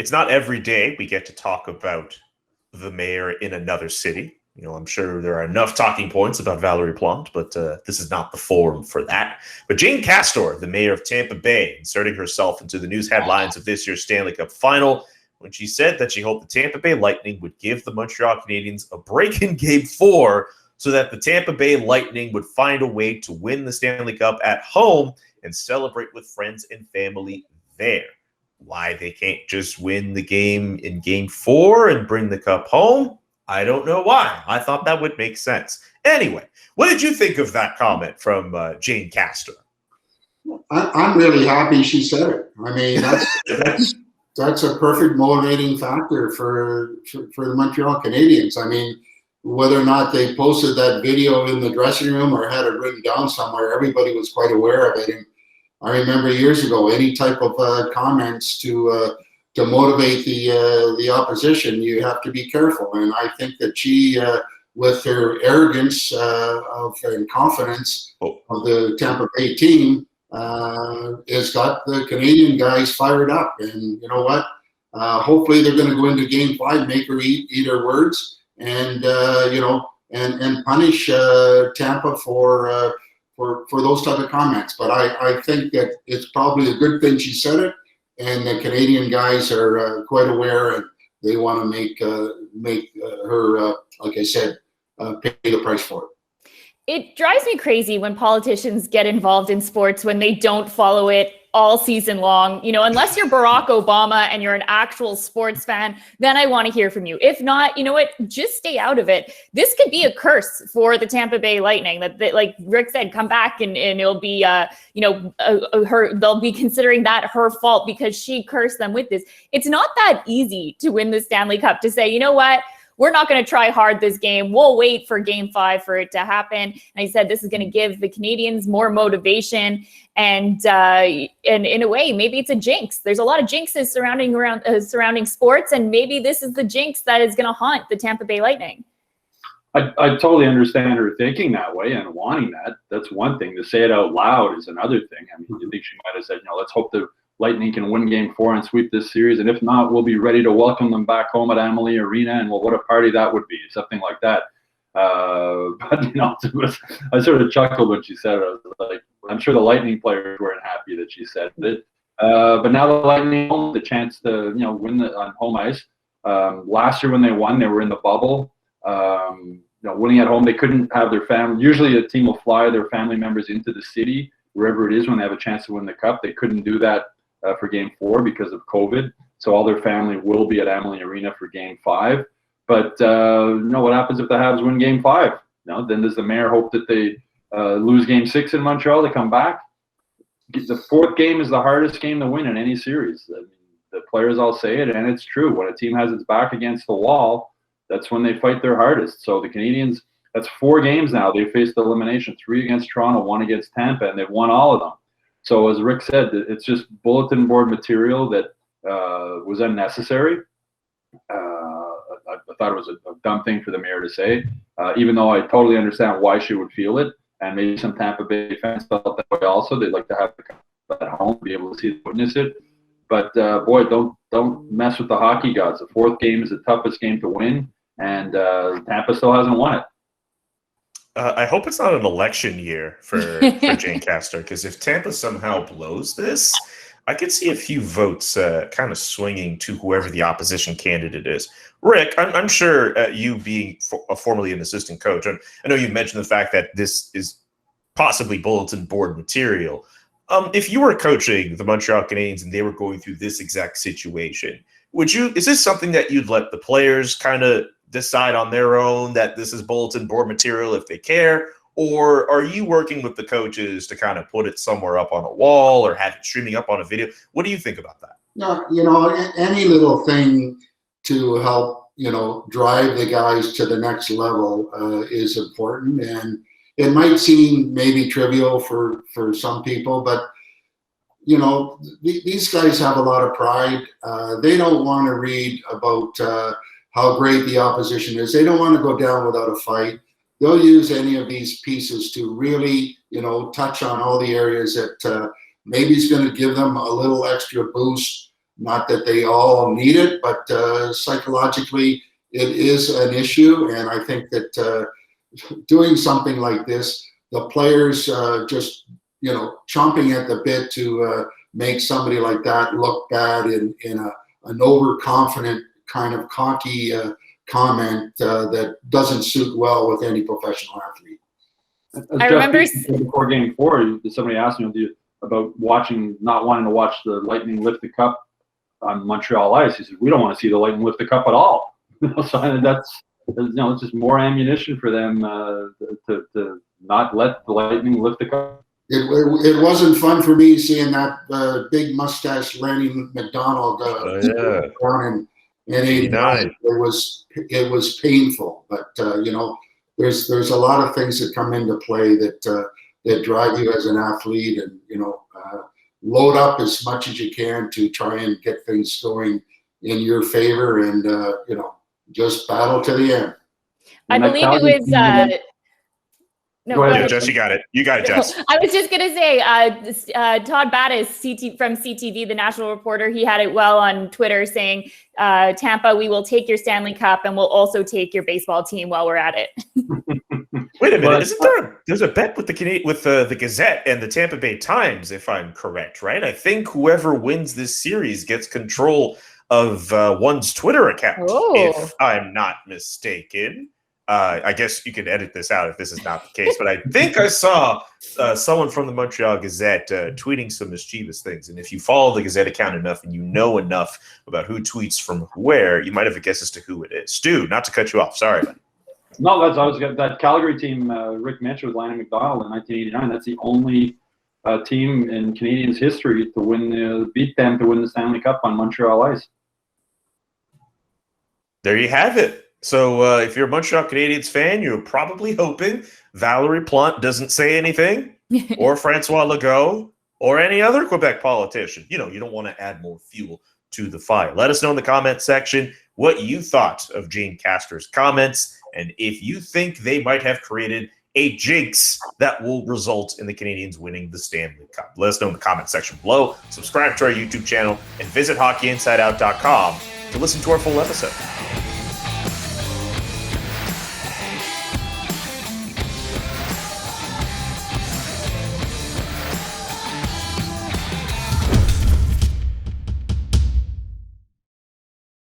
it's not every day we get to talk about the mayor in another city. You know, I'm sure there are enough talking points about Valerie Plante, but this is not the forum for that. But Jane Castor, the mayor of Tampa Bay, inserting herself into the news headlines of this year's Stanley Cup final when she said that she hoped the Tampa Bay Lightning would give the Montreal Canadiens a break in Game 4 so that the Tampa Bay Lightning would find a way to win the Stanley Cup at home and celebrate with friends and family there. Why they can't just win the game in Game 4 and bring the cup home, I don't know why. I thought that would make sense. Anyway, what did you think of that comment from Jane Castor? I'm really happy she said it. I mean, that's a perfect motivating factor for the Montreal Canadiens. I mean, whether or not they posted that video in the dressing room or had it written down somewhere, everybody was quite aware of it. And I remember years ago, any type of comments to motivate the opposition, you have to be careful. And I think that she, with her arrogance and confidence of the Tampa Bay team, has got the Canadian guys fired up. And you know what? Hopefully they're going to go into Game 5, make her eat her words, and and punish Tampa for those type of comments. But I think that it's probably a good thing she said it, and the Canadian guys are quite aware, and they want to make her, like I said, pay the price for it. It drives me crazy when politicians get involved in sports when they don't follow it all season long. You know, unless you're Barack Obama and you're an actual sports fan, then I want to hear from you. If not, you know what, just stay out of it. This could be a curse for the Tampa Bay Lightning that like Rick said, come back and it'll be, they'll be considering that her fault because she cursed them with this. It's not that easy to win the Stanley Cup, to say, you know what, we're not going to try hard this game. We'll wait for Game 5 for it to happen. And I said this is going to give the Canadians more motivation. And in a way, maybe it's a jinx. There's a lot of jinxes surrounding sports, and maybe this is the jinx that is going to haunt the Tampa Bay Lightning. I totally understand her thinking that way and wanting that. That's one thing. To say it out loud is another thing. I mean, you think she might have said, let's hope the Lightning can win Game 4 and sweep this series, and if not, we'll be ready to welcome them back home at Amalie Arena, and well, what a party that would be, something like that. But I sort of chuckled when she said it. I was like, I'm sure the Lightning players weren't happy that she said it. But now the Lightning have the chance to win on home ice. Last year when they won, they were in the bubble. Winning at home, they couldn't have their family. Usually a team will fly their family members into the city, wherever it is, when they have a chance to win the cup. They couldn't do that for Game 4 because of COVID. So all their family will be at Amalie Arena for Game 5. But what happens if the Habs win Game 5? Then does the mayor hope that they lose Game 6 in Montreal to come back? The fourth game is the hardest game to win in any series. I mean, the players all say it, and it's true. When a team has its back against the wall, that's when they fight their hardest. So the Canadiens, that's 4 games now. They faced elimination, 3 against Toronto, 1 against Tampa, and they've won all of them. So as Rick said, it's just bulletin board material that was unnecessary. I thought it was a dumb thing for the mayor to say, even though I totally understand why she would feel it. And maybe some Tampa Bay fans felt that way also. They'd like to have the cup at home, be able to see it, witness it. But boy, don't mess with the hockey gods. The fourth game is the toughest game to win, and Tampa still hasn't won it. I hope it's not an election year for Jane Castor, because if Tampa somehow blows this, I could see a few votes kind of swinging to whoever the opposition candidate is. Rick, I'm sure you being formerly an assistant coach, and I know you mentioned the fact that this is possibly bulletin board material. If you were coaching the Montreal Canadiens and they were going through this exact situation, is this something that you'd let the players kind of decide on their own that this is bulletin board material if they care? Or are you working with the coaches to kind of put it somewhere up on a wall or have it streaming up on a video? What do you think about that? No, any little thing to help, drive the guys to the next level is important. And it might seem maybe trivial for some people, but, these guys have a lot of pride. They don't want to read about how great the opposition is. They don't want to go down without a fight. They'll use any of these pieces to really, touch on all the areas that maybe is going to give them a little extra boost, Not that they all need it, but psychologically it is an issue. And I think that doing something like this, the players just, chomping at the bit to make somebody like that look bad in an overconfident kind of cocky comment that doesn't suit well with any professional athlete. I remember before Game 4, somebody asked me about not wanting to watch the Lightning lift the cup on Montreal ice. He said, "We don't want to see the Lightning lift the cup at all." So that's it's just more ammunition for them to not let the Lightning lift the cup. It wasn't fun for me seeing that big mustache Lanny McDonald down in 89. It was painful, but there's a lot of things that come into play that drive you as an athlete, and load up as much as you can to try and get things going in your favor, and just battle to the end. I believe it was. No, go ahead, Jess. You got it. Jess. I was just going to say, Todd Battis from CTV, the national reporter, he had it well on Twitter saying, Tampa, we will take your Stanley Cup and we'll also take your baseball team while we're at it. Wait a minute. Isn't there's a bet with the Gazette and the Tampa Bay Times, if I'm correct, right? I think whoever wins this series gets control of one's Twitter account, if I'm not mistaken. I guess you can edit this out if this is not the case, but I think I saw someone from the Montreal Gazette tweeting some mischievous things. And if you follow the Gazette account enough and you know enough about who tweets from where, you might have a guess as to who it is. Stu, not to cut you off. Sorry, buddy. No, that Calgary team Rick mentioned with Lanny McDonald in 1989. That's the only team in Canadiens history to beat them to win the Stanley Cup on Montreal ice. There you have it. So if you're a Montreal Canadiens fan, you're probably hoping Valerie Plante doesn't say anything, or Francois Legault, or any other Quebec politician. You don't want to add more fuel to the fire. Let us know in the comment section what you thought of Jane Castor's comments, and if you think they might have created a jinx that will result in the Canadiens winning the Stanley Cup. Let us know in the comment section below. Subscribe to our YouTube channel and visit hockeyinsideout.com to listen to our full episode.